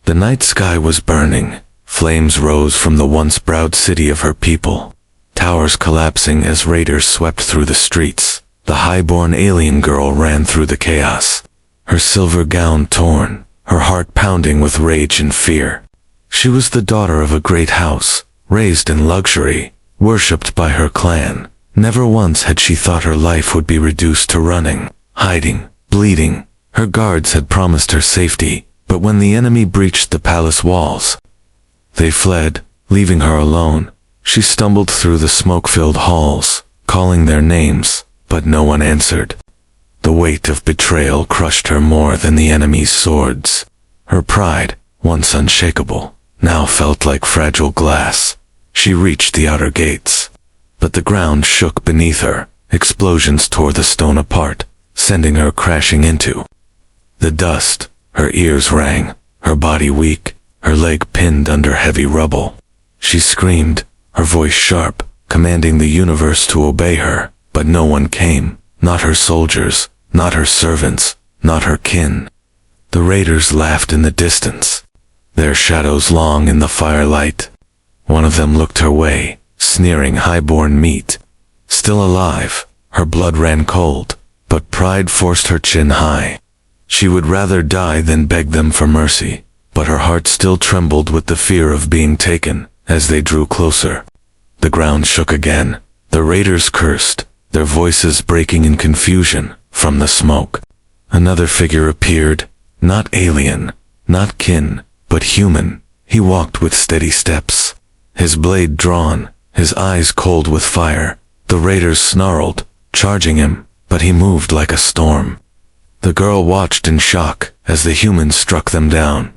The night sky was burning. Flames rose from the once proud city of her people. Towers collapsing as raiders swept through the streets. The highborn alien girl ran through the chaos. Her silver gown torn, her heart pounding with rage and fear. She was the daughter of a great house, raised in luxury, worshipped by her clan. Never once had she thought her life would be reduced to running, hiding, bleeding. Her guards had promised her safety, but when the enemy breached the palace walls, they fled, leaving her alone. She stumbled through the smoke-filled halls, calling their names, but no one answered. The weight of betrayal crushed her more than the enemy's swords. Her pride, once unshakable, now felt like fragile glass. She reached the outer gates, but the ground shook beneath her. Explosions tore the stone apart, sending her crashing into the dust. Her ears rang, her body weak, her leg pinned under heavy rubble. She screamed, her voice sharp, commanding the universe to obey her, but no one came, not her soldiers, not her servants, not her kin. The raiders laughed in the distance, their shadows long in the firelight. One of them looked her way, sneering highborn meat. Still alive, her blood ran cold, but pride forced her chin high. She would rather die than beg them for mercy, but her heart still trembled with the fear of being taken. As they drew closer, the ground shook again. The raiders cursed, their voices breaking in confusion from the smoke. Another figure appeared, not alien, not kin, but human. He walked with steady steps, his blade drawn, his eyes cold with fire. The raiders snarled, charging him, but he moved like a storm. The girl watched in shock as the human struck them down.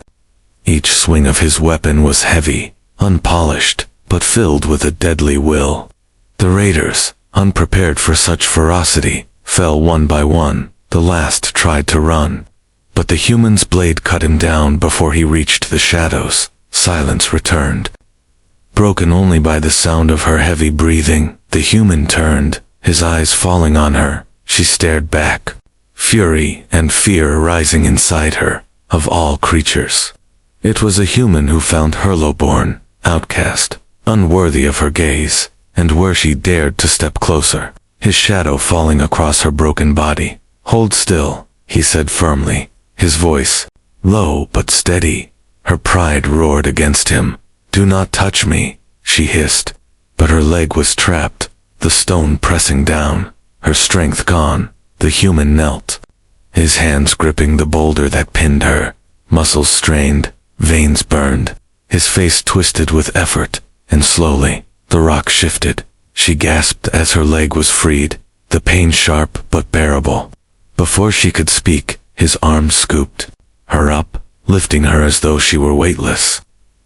Each swing of his weapon was heavy, unpolished, but filled with a deadly will. The raiders, unprepared for such ferocity, fell one by one. The last tried to run, but the human's blade cut him down before he reached the shadows. Silence returned, broken only by the sound of her heavy breathing. The human turned, his eyes falling on her. She stared back, fury and fear rising inside her. Of all creatures, it was a human who found her lowborn, outcast, unworthy of her gaze, and where she dared to step closer, his shadow falling across her broken body. "Hold still," he said firmly, his voice low but steady. Her pride roared against him. "Do not touch me," she hissed, but her leg was trapped, the stone pressing down. Her strength gone, the human knelt, his hands gripping the boulder that pinned her, muscles strained, veins burned, his face twisted with effort, and slowly, the rock shifted. She gasped as her leg was freed, the pain sharp but bearable. Before she could speak, his arm scooped her up, lifting her as though she were weightless.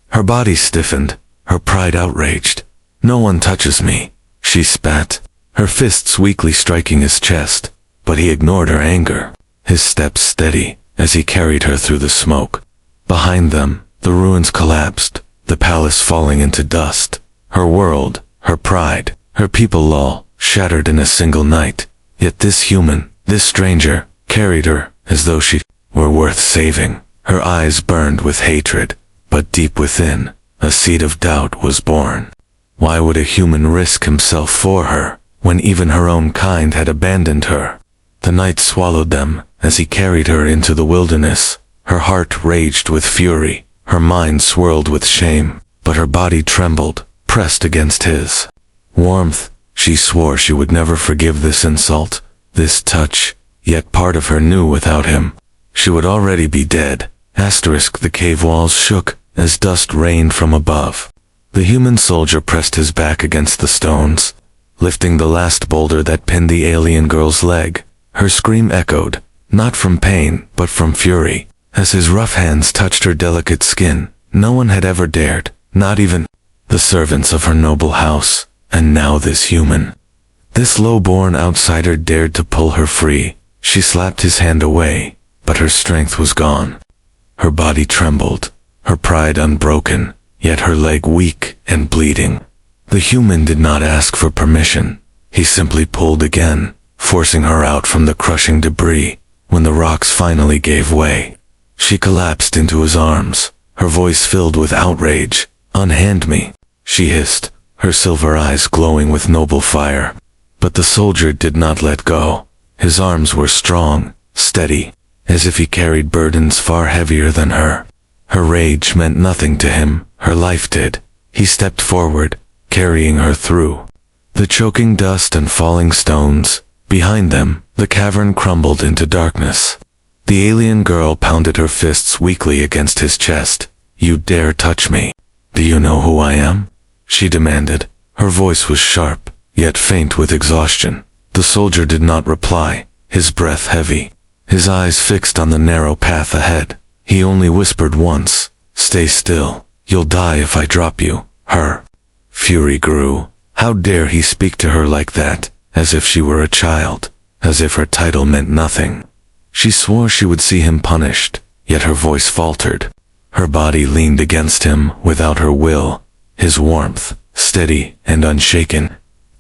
Her body stiffened, her pride outraged. "No one touches me," she spat, her fists weakly striking his chest, but he ignored her anger, his steps steady as he carried her through the smoke. Behind them, the ruins collapsed, the palace falling into dust. Her world, her pride, her people all shattered in a single night. Yet this human, this stranger, carried her as though she were worth saving. Her eyes burned with hatred, but deep within, a seed of doubt was born. Why would a human risk himself for her, when even her own kind had abandoned her? The night swallowed them as he carried her into the wilderness. Her heart raged with fury, her mind swirled with shame, but her body trembled, pressed against his warmth. She swore she would never forgive this insult, this touch, yet part of her knew without him, she would already be dead. The cave walls shook as dust rained from above. The human soldier pressed his back against the stones, lifting the last boulder that pinned the alien girl's leg. Her scream echoed, not from pain, but from fury, as his rough hands touched her delicate skin. No one had ever dared, not even the servants of her noble house, and now this human. This low-born outsider dared to pull her free. She slapped his hand away, but her strength was gone. Her body trembled, her pride unbroken, yet her leg weak and bleeding. The human did not ask for permission. He simply pulled again, forcing her out from the crushing debris. When the rocks finally gave way, she collapsed into his arms, her voice filled with outrage. "Unhand me," she hissed, her silver eyes glowing with noble fire. But the soldier did not let go. His arms were strong, steady, as if he carried burdens far heavier than her. Her rage meant nothing to him, her life did. He stepped forward, carrying her through the choking dust and falling stones. Behind them, the cavern crumbled into darkness. The alien girl pounded her fists weakly against his chest. "You dare touch me? Do you know who I am?" she demanded. Her voice was sharp, yet faint with exhaustion. The soldier did not reply, his breath heavy, his eyes fixed on the narrow path ahead. He only whispered once, "Stay still. You'll die if I drop you." Her fury grew. How dare he speak to her like that, as if she were a child, as if her title meant nothing. She swore she would see him punished, yet her voice faltered. Her body leaned against him without her will, his warmth, steady and unshaken,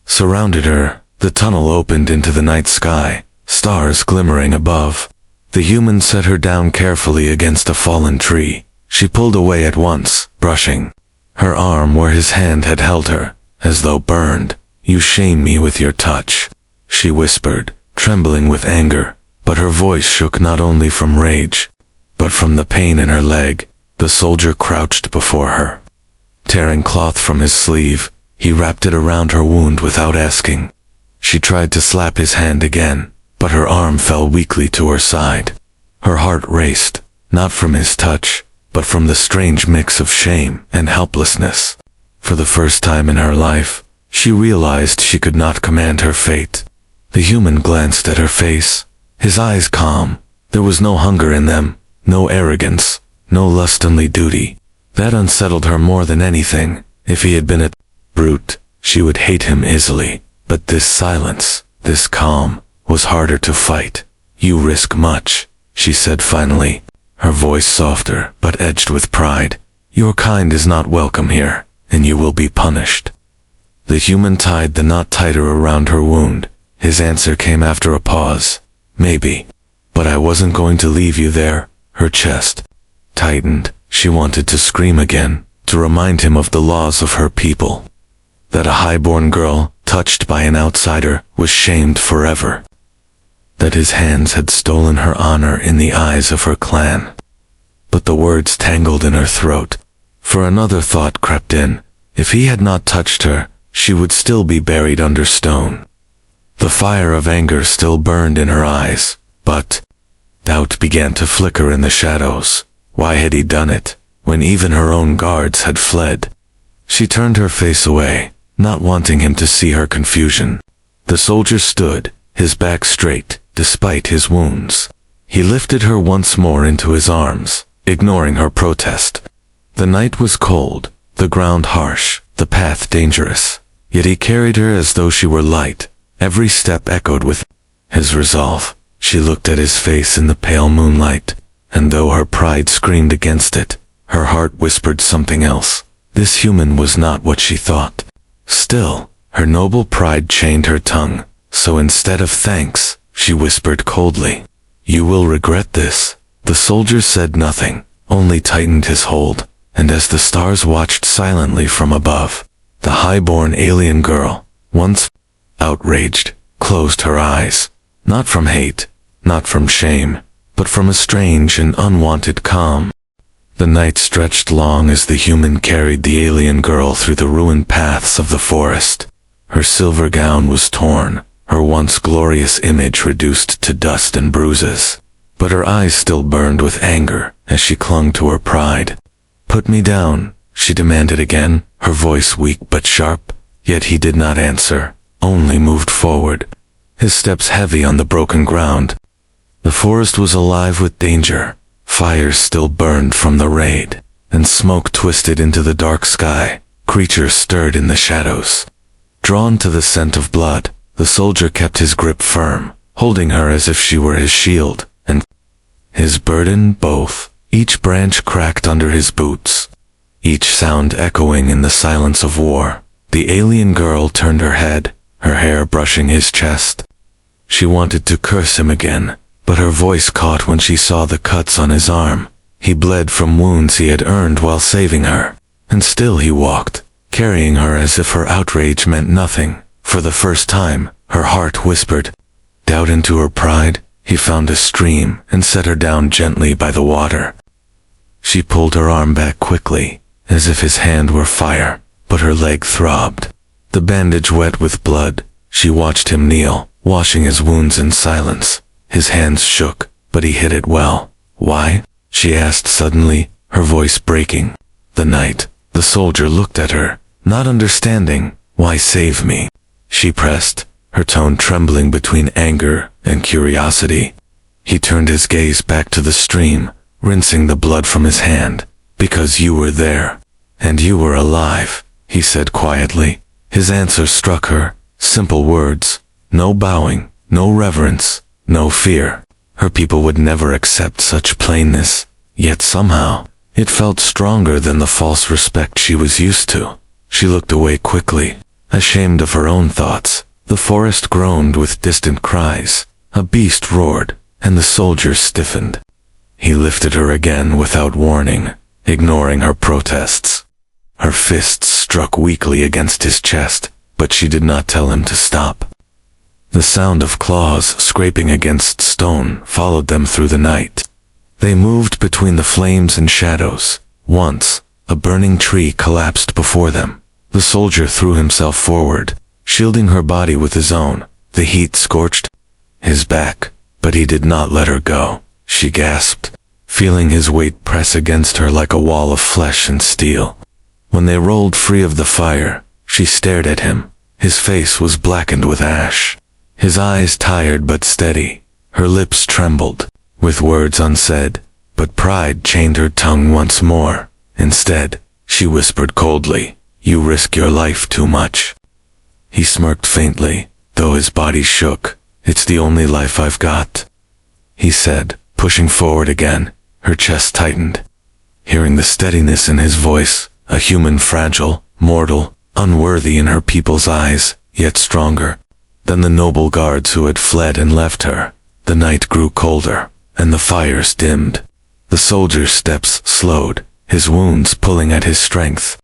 surrounded her. The tunnel opened into the night sky, stars glimmering above. The human set her down carefully against a fallen tree. She pulled away at once, brushing her arm where his hand had held her, as though burned. "You shame me with your touch," she whispered, trembling with anger, but her voice shook not only from rage, but from the pain in her leg. The soldier crouched before her. Tearing cloth from his sleeve, he wrapped it around her wound without asking. She tried to slap his hand again, but her arm fell weakly to her side. Her heart raced, not from his touch, but from the strange mix of shame and helplessness. For the first time in her life, she realized she could not command her fate. The human glanced at her face, his eyes calm. There was no hunger in them, no arrogance, no lustily duty. That unsettled her more than anything. If he had been a brute, she would hate him easily. But this silence, this calm, was harder to fight. "You risk much," she said finally, her voice softer but edged with pride. "Your kind is not welcome here, and you will be punished." The human tied the knot tighter around her wound. His answer came after a pause. "Maybe. But I wasn't going to leave you there." Her chest tightened. She wanted to scream again, to remind him of the laws of her people. That a highborn girl, touched by an outsider, was shamed forever. That his hands had stolen her honor in the eyes of her clan. But the words tangled in her throat. For another thought crept in. If he had not touched her, she would still be buried under stone. The fire of anger still burned in her eyes, but doubt began to flicker in the shadows. Why had he done it, when even her own guards had fled? She turned her face away, not wanting him to see her confusion. The soldier stood, his back straight, despite his wounds. He lifted her once more into his arms, ignoring her protest. The night was cold, the ground harsh, the path dangerous. Yet he carried her as though she were light. Every step echoed with his resolve. She looked at his face in the pale moonlight, and though her pride screamed against it, her heart whispered something else. This human was not what she thought. Still, her noble pride chained her tongue, so instead of thanks, she whispered coldly, "You will regret this." The soldier said nothing, only tightened his hold, and as the stars watched silently from above, the highborn alien girl, once outraged, closed her eyes, not from hate, not from shame, but from a strange and unwanted calm. The night stretched long as the human carried the alien girl through the ruined paths of the forest. Her silver gown was torn, her once glorious image reduced to dust and bruises. But her eyes still burned with anger as she clung to her pride. "Put me down," she demanded again, her voice weak but sharp. Yet he did not answer, only moved forward, his steps heavy on the broken ground. The forest was alive with danger. Fires still burned from the raid, and smoke twisted into the dark sky. Creatures stirred in the shadows. Drawn to the scent of blood, the soldier kept his grip firm, holding her as if she were his shield, and his burden both. Each branch cracked under his boots, each sound echoing in the silence of war. The alien girl turned her head, her hair brushing his chest. She wanted to curse him again, but her voice caught when she saw the cuts on his arm. He bled from wounds he had earned while saving her, and still he walked, carrying her as if her outrage meant nothing. For the first time, her heart whispered doubt into her pride. He found a stream and set her down gently by the water. She pulled her arm back quickly, as if his hand were fire, but her leg throbbed. The bandage wet with blood, she watched him kneel, washing his wounds in silence. His hands shook, but he hid it well. Why? She asked suddenly, her voice breaking. The night. The soldier looked at her, not understanding. Why save me? She pressed, her tone trembling between anger and curiosity. He turned his gaze back to the stream, rinsing the blood from his hand. Because you were there. And you were alive, he said quietly. His answer struck her. Simple words. No bowing, no reverence, no fear. Her people would never accept such plainness. Yet somehow, it felt stronger than the false respect she was used to. She looked away quickly, ashamed of her own thoughts. The forest groaned with distant cries. A beast roared, and the soldier stiffened. He lifted her again without warning, ignoring her protests. Her fists struck weakly against his chest, but she did not tell him to stop. The sound of claws scraping against stone followed them through the night. They moved between the flames and shadows. Once, a burning tree collapsed before them. The soldier threw himself forward, shielding her body with his own. The heat scorched his back, but he did not let her go. She gasped, feeling his weight press against her like a wall of flesh and steel. When they rolled free of the fire, she stared at him. His face was blackened with ash. His eyes tired but steady. Her lips trembled, with words unsaid, but pride chained her tongue once more. Instead, she whispered coldly, "You risk your life too much." He smirked faintly, though his body shook. "It's the only life I've got," he said, pushing forward again. Her chest tightened. Hearing the steadiness in his voice, a human fragile, mortal, unworthy in her people's eyes, yet stronger than the noble guards who had fled and left her. The night grew colder, and the fires dimmed. The soldier's steps slowed, his wounds pulling at his strength.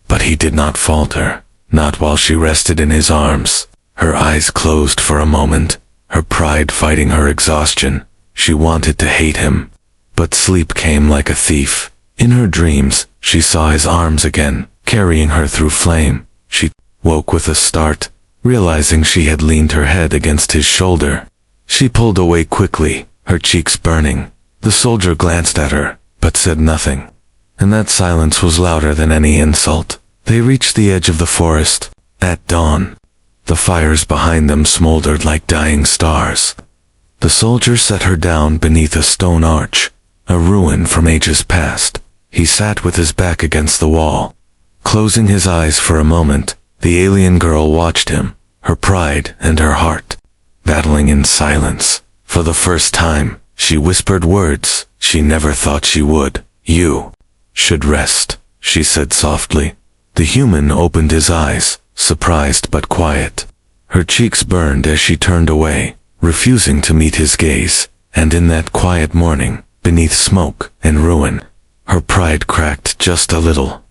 But he did not falter, not while she rested in his arms. Her eyes closed for a moment, her pride fighting her exhaustion. She wanted to hate him, but sleep came like a thief. In her dreams, she saw his arms again, carrying her through flame. She woke with a start, realizing she had leaned her head against his shoulder. She pulled away quickly, her cheeks burning. The soldier glanced at her, but said nothing. And that silence was louder than any insult. They reached the edge of the forest. At dawn, the fires behind them smoldered like dying stars. The soldier set her down beneath a stone arch, a ruin from ages past. He sat with his back against the wall. Closing his eyes for a moment, the alien girl watched him, her pride and her heart battling in silence. For the first time, she whispered words she never thought she would. "You should rest," she said softly. The human opened his eyes, surprised but quiet. Her cheeks burned as she turned away, refusing to meet his gaze. And in that quiet morning, beneath smoke and ruin, her pride cracked just a little.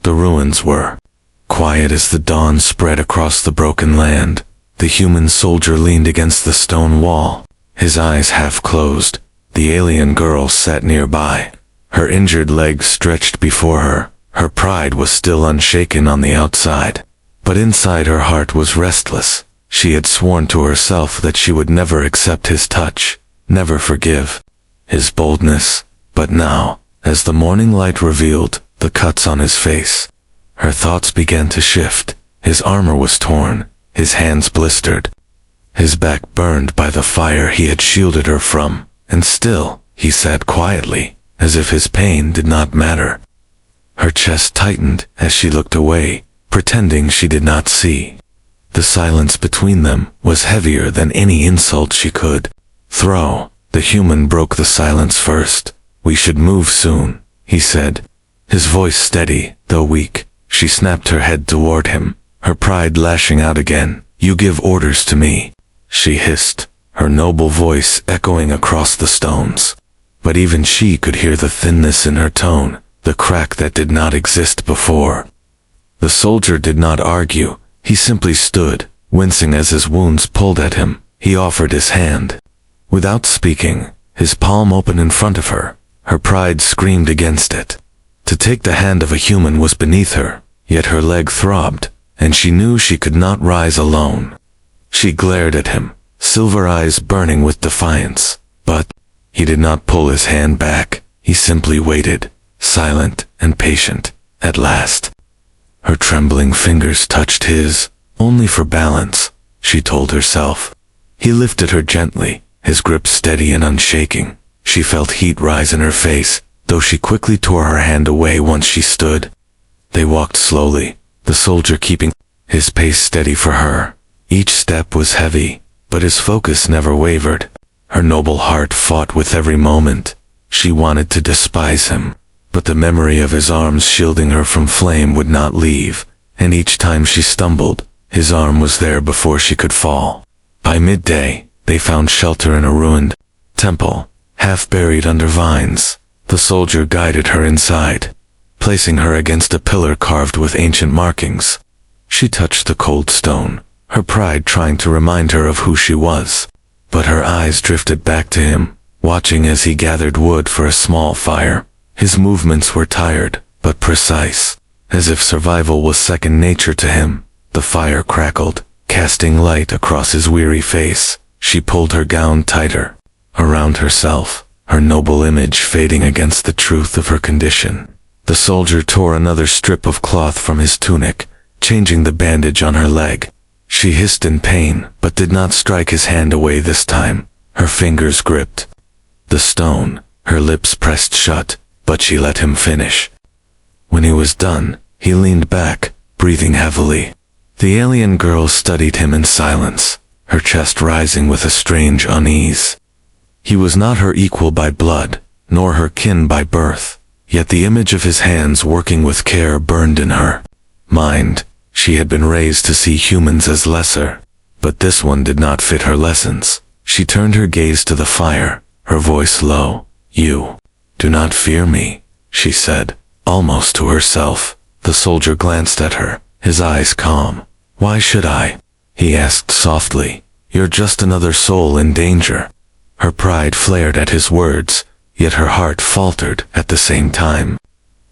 The ruins were quiet as the dawn spread across the broken land. The human soldier leaned against the stone wall, his eyes half closed. The alien girl sat nearby, her injured legs stretched before her. Her pride was still unshaken on the outside, but inside her heart was restless. She had sworn to herself that she would never accept his touch, never forgive his boldness. But now, as the morning light revealed the cuts on his face, her thoughts began to shift. His armor was torn, his hands blistered, his back burned by the fire he had shielded her from. And still, he sat quietly, as if his pain did not matter. Her chest tightened as she looked away, pretending she did not see. The silence between them was heavier than any insult she could throw. The human broke the silence first. "We should move soon," he said, his voice steady, though weak. She snapped her head toward him, her pride lashing out again. "You give orders to me," she hissed, her noble voice echoing across the stones. but even she could hear the thinness in her tone, the crack that did not exist before. The soldier did not argue, he simply stood, wincing as his wounds pulled at him. He offered his hand. Without speaking, his palm open in front of her. Her pride screamed against it. To take the hand of a human was beneath her, yet her leg throbbed, and she knew she could not rise alone. She glared at him, silver eyes burning with defiance, but he did not pull his hand back. He simply waited, silent and patient. At last, her trembling fingers touched his, only for balance, she told herself. He lifted her gently, his grip steady and unshaking. She felt heat rise in her face, though she quickly tore her hand away once she stood. They walked slowly, the soldier keeping his pace steady for her. Each step was heavy, but his focus never wavered. Her noble heart fought with every moment. She wanted to despise him, but the memory of his arms shielding her from flame would not leave, and each time she stumbled, his arm was there before she could fall. By midday, they found shelter in a ruined temple, half buried under vines. The soldier guided her inside, placing her against a pillar carved with ancient markings. She touched the cold stone, her pride trying to remind her of who she was. But her eyes drifted back to him, watching as he gathered wood for a small fire. His movements were tired, but precise, as if survival was second nature to him. The fire crackled, casting light across his weary face. She pulled her gown tighter around herself, her noble image fading against the truth of her condition. The soldier tore another strip of cloth from his tunic, changing the bandage on her leg. She hissed in pain, but did not strike his hand away this time. Her fingers gripped the stone, her lips pressed shut, but she let him finish. When he was done, he leaned back, breathing heavily. The alien girl studied him in silence, her chest rising with a strange unease. He was not her equal by blood, nor her kin by birth, yet the image of his hands working with care burned in her mind. She had been raised to see humans as lesser, but this one did not fit her lessons. She turned her gaze to the fire, her voice low. "You do not fear me," she said, almost to herself. The soldier glanced at her, his eyes calm. "Why should I?" he asked softly. "You're just another soul in danger." Her pride flared at his words, yet her heart faltered at the same time.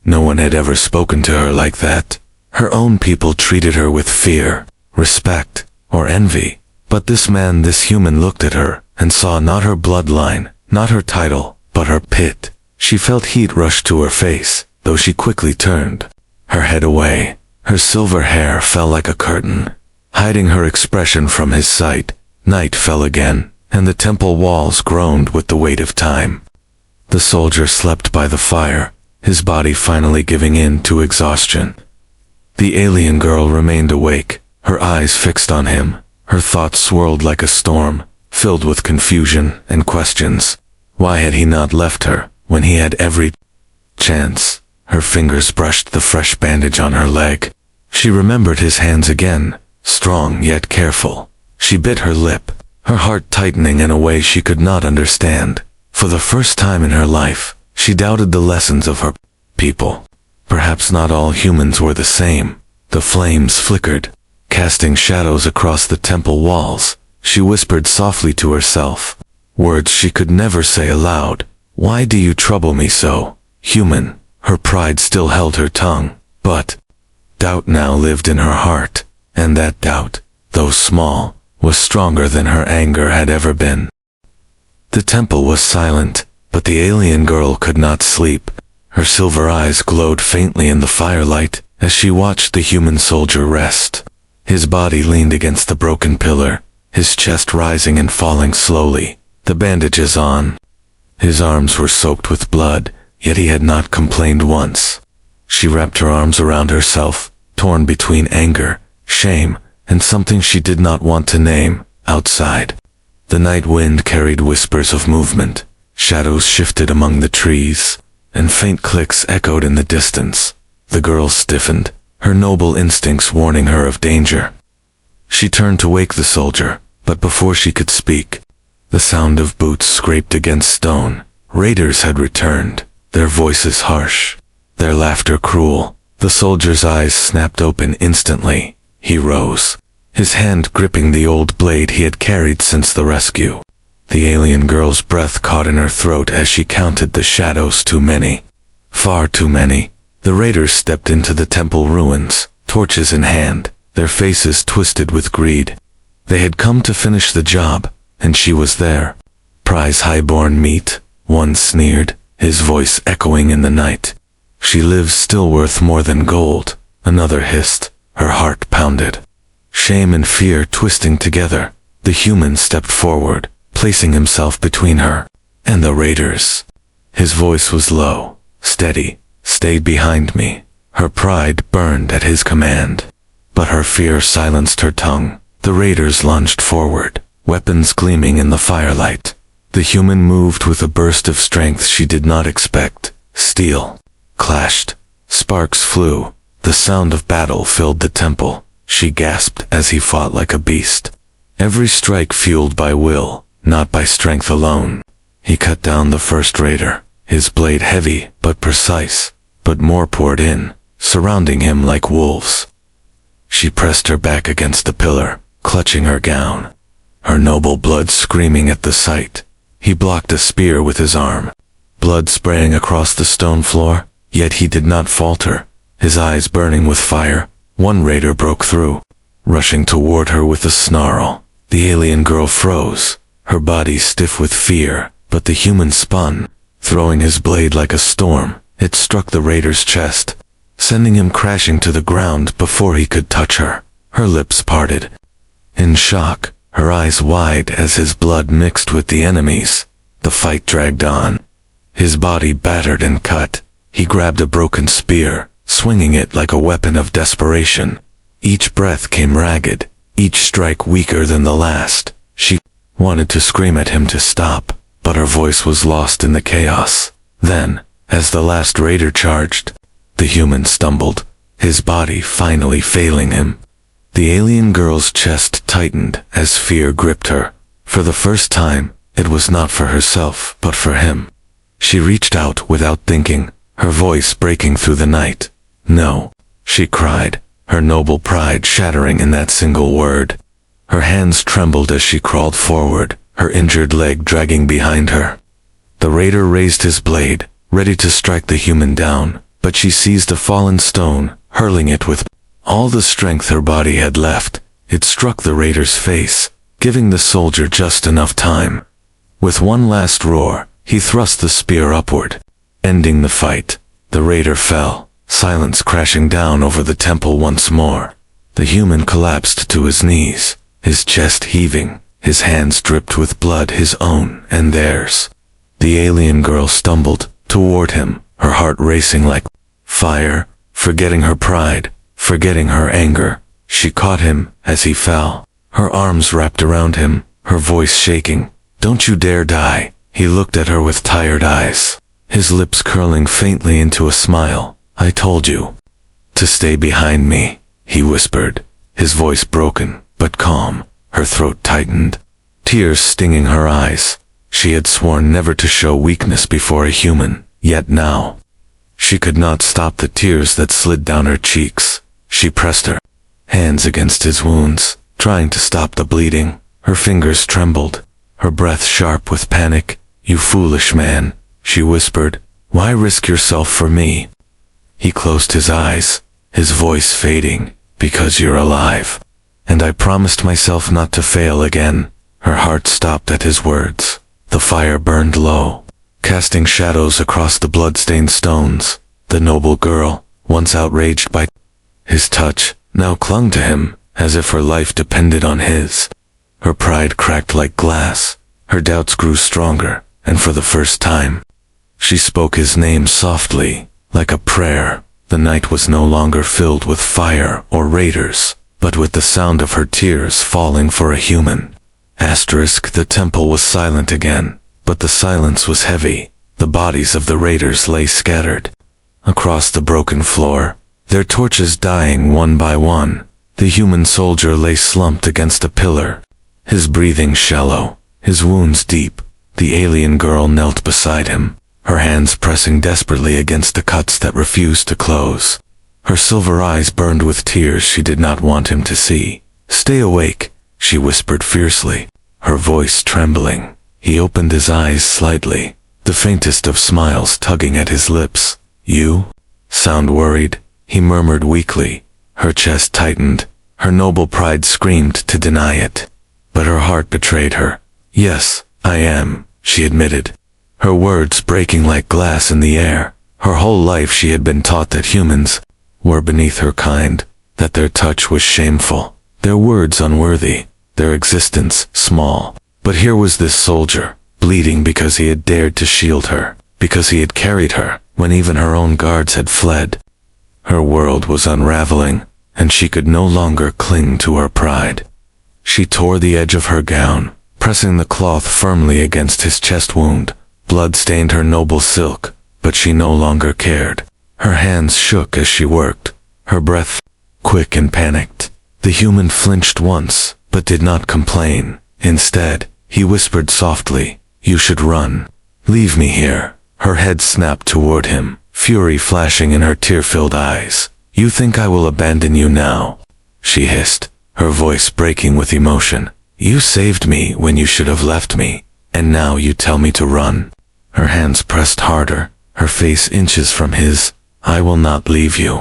No one had ever spoken to her like that. Her own people treated her with fear, respect, or envy. But this man, this human, looked at her and saw not her bloodline, not her title, but her pit. She felt heat rush to her face, though she quickly turned her head away. Her silver hair fell like a curtain, hiding her expression from his sight. Night fell again, and the temple walls groaned with the weight of time. The soldier slept by the fire, his body finally giving in to exhaustion. The alien girl remained awake, her eyes fixed on him. Her thoughts swirled like a storm, filled with confusion and questions. Why had he not left her when he had every chance? Her fingers brushed the fresh bandage on her leg. She remembered his hands again, strong yet careful. She bit her lip, her heart tightening in a way she could not understand. For the first time in her life, she doubted the lessons of her people. Perhaps not all humans were the same. The flames flickered, casting shadows across the temple walls. She whispered softly to herself, words she could never say aloud. "Why do you trouble me so, human?" Her pride still held her tongue, but doubt now lived in her heart, and that doubt, though small, was stronger than her anger had ever been. The temple was silent, but the alien girl could not sleep. Her silver eyes glowed faintly in the firelight as she watched the human soldier rest. His body leaned against the broken pillar, his chest rising and falling slowly, the bandages on. His arms were soaked with blood, yet he had not complained once. She wrapped her arms around herself, torn between anger, shame, and something she did not want to name. Outside, the night wind carried whispers of movement. Shadows shifted among the trees, and faint clicks echoed in the distance. The girl stiffened, her noble instincts warning her of danger. She turned to wake the soldier, but before she could speak, the sound of boots scraped against stone, Raiders had returned, their voices harsh, their laughter cruel. The soldier's eyes snapped open instantly. He rose, his hand gripping the old blade he had carried since the rescue. The alien girl's breath caught in her throat as she counted the shadows. Too many. Far too many. The raiders stepped into the temple ruins, torches in hand, their faces twisted with greed. They had come to finish the job, and she was there. Prize highborn meat, one sneered, his voice echoing in the night. She lives still worth more than gold, another hissed, her heart pounded. Shame and fear twisting together, the human stepped forward, placing himself between her and the raiders. His voice was low, steady. Stay behind me. Her pride burned at his command, but her fear silenced her tongue. The raiders lunged forward, weapons gleaming in the firelight. The human moved with a burst of strength she did not expect. Steel clashed, sparks flew, the sound of battle filled the temple. She gasped as he fought like a beast. Every strike fueled by will, not by strength alone. He cut down the first raider, his blade heavy but precise, but more poured in, surrounding him like wolves. She pressed her back against the pillar, clutching her gown, her noble blood screaming at the sight. He blocked a spear with his arm, blood spraying across the stone floor, yet he did not falter, his eyes burning with fire. One raider broke through, rushing toward her with a snarl. The alien girl froze, her body stiff with fear, but the human spun, throwing his blade like a storm. It struck the raider's chest, sending him crashing to the ground before he could touch her. Her lips parted. In shock, her eyes wide as his blood mixed with the enemy's. The fight dragged on. His body battered and cut. He grabbed a broken spear, swinging it like a weapon of desperation. Each breath came ragged, each strike weaker than the last. She wanted to scream at him to stop, but her voice was lost in the chaos. Then, as the last raider charged, the human stumbled, his body finally failing him. The alien girl's chest tightened as fear gripped her. For the first time, it was not for herself, but for him. She reached out without thinking, her voice breaking through the night. No, she cried, her noble pride shattering in that single word. Her hands trembled as she crawled forward, her injured leg dragging behind her. The raider raised his blade, ready to strike the human down, but she seized a fallen stone, hurling it with all the strength her body had left. It struck the raider's face, giving the soldier just enough time. With one last roar, he thrust the spear upward, ending the fight. The raider fell, silence crashing down over the temple once more. The human collapsed to his knees, his chest heaving, his hands dripped with blood, his own and theirs. The alien girl stumbled toward him, her heart racing like fire, forgetting her pride, forgetting her anger. She caught him as he fell, her arms wrapped around him, her voice shaking. "Don't you dare die." He looked at her with tired eyes, his lips curling faintly into a smile. "I told you to stay behind me," he whispered, his voice broken but calm. Her throat tightened, tears stinging her eyes. She had sworn never to show weakness before a human, yet now she could not stop the tears that slid down her cheeks. She pressed her hands against his wounds, trying to stop the bleeding. Her fingers trembled, her breath sharp with panic. "You foolish man," she whispered. "Why risk yourself for me?" He closed his eyes, his voice fading. "Because you're alive. And I promised myself not to fail again." Her heart stopped at his words. The fire burned low, casting shadows across the blood-stained stones. The noble girl, once outraged by his touch, now clung to him, as if her life depended on his. Her pride cracked like glass, her doubts grew stronger, and for the first time, she spoke his name softly, like a prayer. The night was no longer filled with fire or raiders, but with the sound of her tears falling for a human. The temple was silent again, but the silence was heavy. The bodies of the raiders lay scattered across the broken floor, their torches dying one by one. The human soldier lay slumped against a pillar, his breathing shallow, his wounds deep. The alien girl knelt beside him, her hands pressing desperately against the cuts that refused to close. Her silver eyes burned with tears she did not want him to see. "Stay awake," she whispered fiercely, her voice trembling. He opened his eyes slightly, the faintest of smiles tugging at his lips. "You? Sound worried?" he murmured weakly. Her chest tightened, her noble pride screamed to deny it. But her heart betrayed her. "Yes, I am," she admitted, her words breaking like glass in the air. Her whole life she had been taught that humans were beneath her kind, that their touch was shameful, their words unworthy, their existence small. But here was this soldier, bleeding because he had dared to shield her, because he had carried her when even her own guards had fled. Her world was unraveling, and she could no longer cling to her pride. She tore the edge of her gown, pressing the cloth firmly against his chest wound. Blood stained her noble silk, but she no longer cared. Her hands shook as she worked, her breath quick and panicked. The human flinched once, but did not complain. Instead, he whispered softly, "You should run. Leave me here." Her head snapped toward him, fury flashing in her tear-filled eyes. "You think I will abandon you now?" she hissed, her voice breaking with emotion. "You saved me when you should have left me, and now you tell me to run." Her hands pressed harder, her face inches from his. "I will not leave you.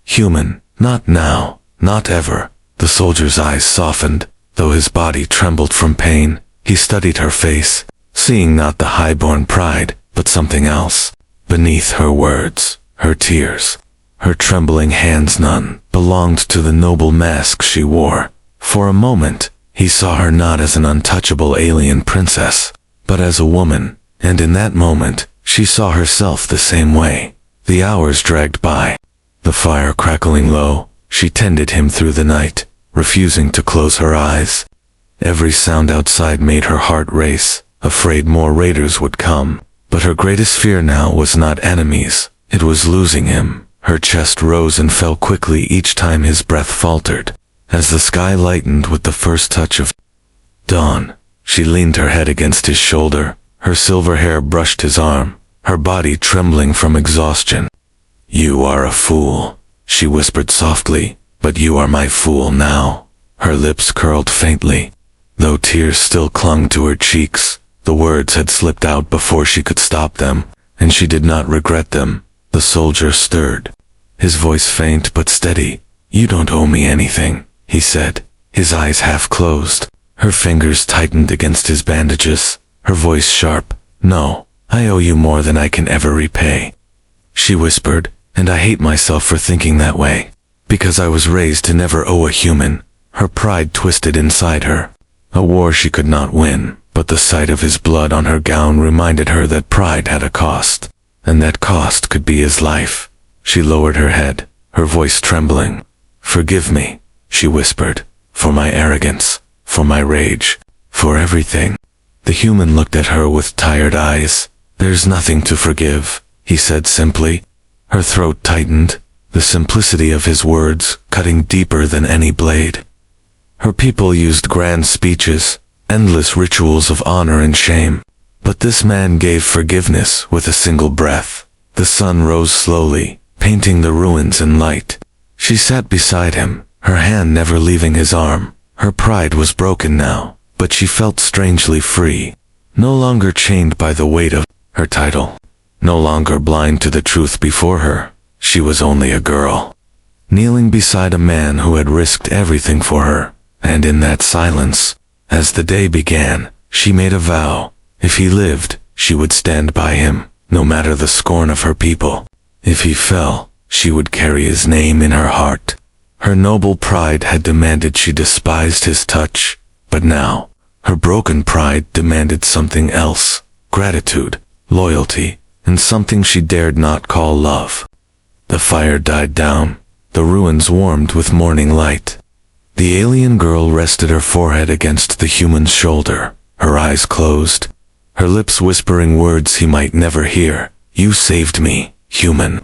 Human, not now, not ever." The soldier's eyes softened, though his body trembled from pain. He studied her face, seeing not the highborn pride, but something else. Beneath her words, her tears, her trembling hands, none belonged to the noble mask she wore. For a moment, he saw her not as an untouchable alien princess, but as a woman, and in that moment, she saw herself the same way. The hours dragged by, the fire crackling low. She tended him through the night, refusing to close her eyes. Every sound outside made her heart race, afraid more raiders would come. But her greatest fear now was not enemies, it was losing him. Her chest rose and fell quickly each time his breath faltered. As the sky lightened with the first touch of dawn, she leaned her head against his shoulder, her silver hair brushed his arm, her body trembling from exhaustion. "You are a fool," she whispered softly, "but you are my fool now." Her lips curled faintly, though tears still clung to her cheeks. The words had slipped out before she could stop them, and she did not regret them. The soldier stirred, his voice faint but steady. "You don't owe me anything," he said, his eyes half closed. Her fingers tightened against his bandages, her voice sharp. "No, I owe you more than I can ever repay," she whispered, "and I hate myself for thinking that way, because I was raised to never owe a human." Her pride twisted inside her, a war she could not win. But the sight of his blood on her gown reminded her that pride had a cost, and that cost could be his life. She lowered her head, her voice trembling. "Forgive me," she whispered, "for my arrogance, for my rage, for everything." The human looked at her with tired eyes. "There's nothing to forgive," he said simply. Her throat tightened, the simplicity of his words cutting deeper than any blade. Her people used grand speeches, endless rituals of honor and shame. But this man gave forgiveness with a single breath. The sun rose slowly, painting the ruins in light. She sat beside him, her hand never leaving his arm. Her pride was broken now, but she felt strangely free. No longer chained by the weight of her title. No longer blind to the truth before her. She was only a girl, kneeling beside a man who had risked everything for her. And in that silence, as the day began, she made a vow. If he lived, she would stand by him, no matter the scorn of her people. If he fell, she would carry his name in her heart. Her noble pride had demanded she despised his touch, but now, her broken pride demanded something else: gratitude, loyalty, and something she dared not call love. The fire died down, the ruins warmed with morning light. The alien girl rested her forehead against the human's shoulder, her eyes closed, her lips whispering words he might never hear. "You saved me, human.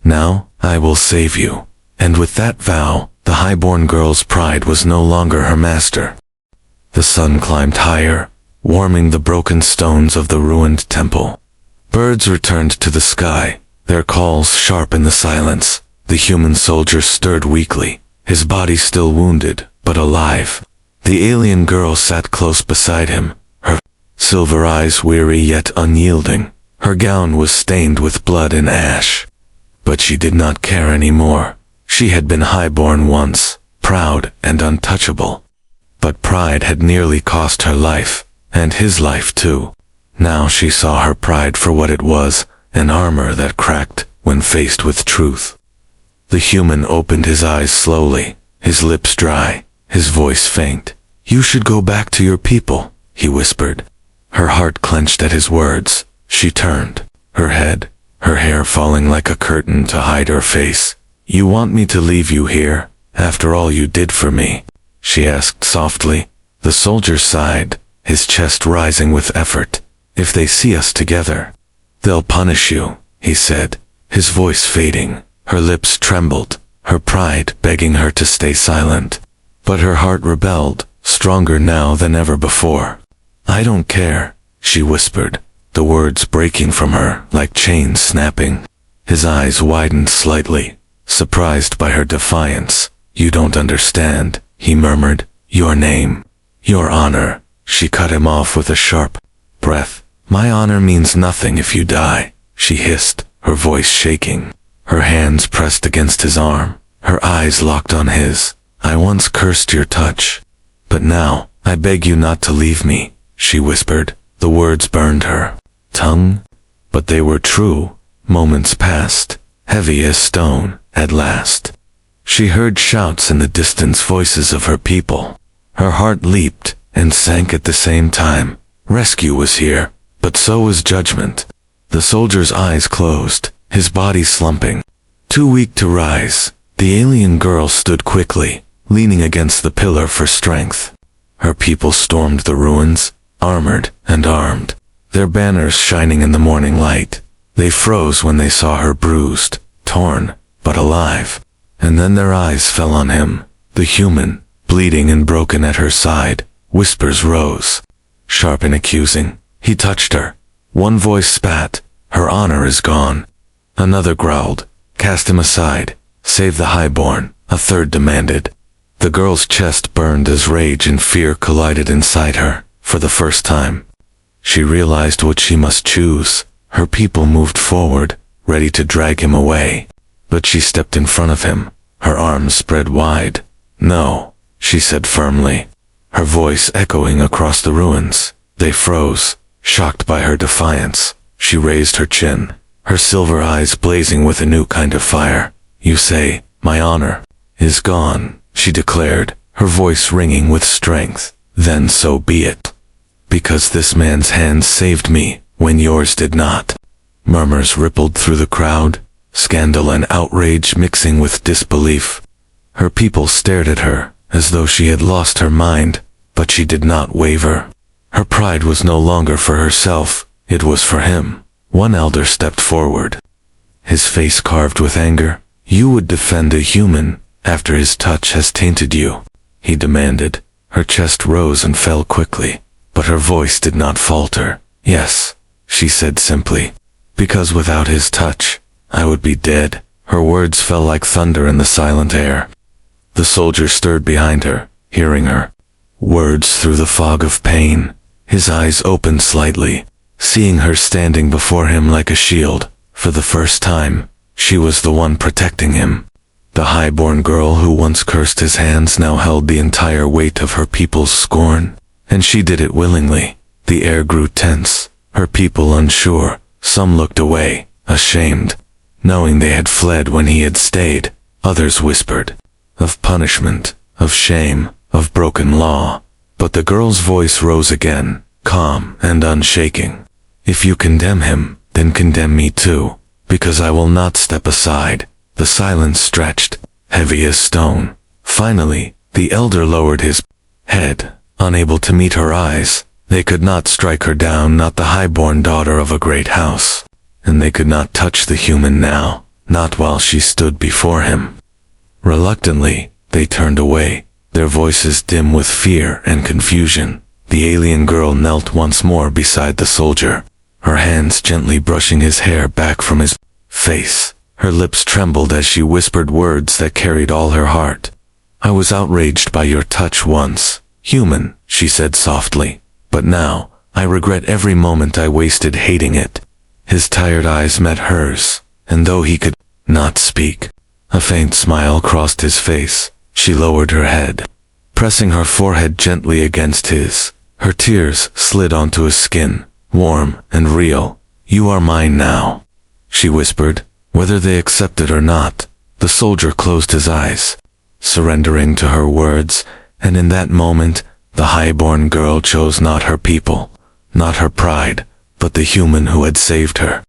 Now, I will save you." And with that vow, the highborn girl's pride was no longer her master. The sun climbed higher, warming the broken stones of the ruined temple. Birds returned to the sky, their calls sharp in the silence. The human soldier stirred weakly, his body still wounded, but alive. The alien girl sat close beside him, her silver eyes weary yet unyielding. Her gown was stained with blood and ash. But she did not care anymore. She had been highborn once, proud and untouchable. But pride had nearly cost her life, and his life too. Now she saw her pride for what it was, an armor that cracked when faced with truth. The human opened his eyes slowly, his lips dry, his voice faint. "You should go back to your people," he whispered. Her heart clenched at his words. She turned, her head, her hair falling like a curtain to hide her face. "You want me to leave you here, after all you did for me?" she asked softly. The soldier sighed, his chest rising with effort. "If they see us together, they'll punish you," he said, his voice fading. Her lips trembled, her pride begging her to stay silent. But her heart rebelled, stronger now than ever before. "I don't care," she whispered, the words breaking from her like chains snapping. His eyes widened slightly, surprised by her defiance. "You don't understand," he murmured. "Your name, your honor." She cut him off with a sharp breath. "My honor means nothing if you die," she hissed, her voice shaking. Her hands pressed against his arm, her eyes locked on his. "I once cursed your touch, but now, I beg you not to leave me," she whispered. The words burned her tongue, but they were true. Moments passed, heavy as stone. At last, she heard shouts in the distance, voices of her people. Her heart leaped and sank at the same time. Rescue was here, but so was judgment. The soldier's eyes closed, his body slumping. Too weak to rise, the alien girl stood quickly, leaning against the pillar for strength. Her people stormed the ruins, armored and armed, their banners shining in the morning light. They froze when they saw her bruised, torn, but alive. And then their eyes fell on him, the human, bleeding and broken at her side. Whispers rose, sharp and accusing. He touched her. One voice spat, "Her honor is gone." Another growled, "Cast him aside. Save the highborn." A third demanded. The girl's chest burned as rage and fear collided inside her. For the first time, she realized what she must choose. Her people moved forward, ready to drag him away. But she stepped in front of him, her arms spread wide. "No," she said firmly, her voice echoing across the ruins. They froze, shocked by her defiance. She raised her chin, her silver eyes blazing with a new kind of fire. "You say, my honor is gone," she declared, her voice ringing with strength. "Then so be it. Because this man's hands saved me, when yours did not." Murmurs rippled through the crowd, scandal and outrage mixing with disbelief. Her people stared at her, as though she had lost her mind, but she did not waver. Her pride was no longer for herself, it was for him. One elder stepped forward, his face carved with anger. "You would defend a human, after his touch has tainted you?" he demanded. Her chest rose and fell quickly, but her voice did not falter. "Yes," she said simply. "Because without his touch, I would be dead." Her words fell like thunder in the silent air. The soldier stirred behind her, hearing her words through the fog of pain. His eyes opened slightly, seeing her standing before him like a shield. For the first time, she was the one protecting him. The highborn girl who once cursed his hands now held the entire weight of her people's scorn, and she did it willingly. The air grew tense, her people unsure. Some looked away, ashamed, knowing they had fled when he had stayed. Others whispered of punishment, of shame, of broken law. But the girl's voice rose again, calm and unshaking. "If you condemn him, then condemn me too, because I will not step aside." The silence stretched, heavy as stone. Finally, the elder lowered his head, unable to meet her eyes. They could not strike her down, not the highborn daughter of a great house. And they could not touch the human now, not while she stood before him. Reluctantly, they turned away, their voices dim with fear and confusion. The alien girl knelt once more beside the soldier, her hands gently brushing his hair back from his face. Her lips trembled as she whispered words that carried all her heart. "I was outraged by your touch once, human," she said softly. "But now, I regret every moment I wasted hating it." His tired eyes met hers, and though he could not speak, a faint smile crossed his face. She lowered her head, pressing her forehead gently against his. Her tears slid onto his skin, warm and real. "You are mine now," she whispered. Whether they accepted or not, the soldier closed his eyes, surrendering to her words, and in that moment, the highborn girl chose not her people, not her pride, but the human who had saved her.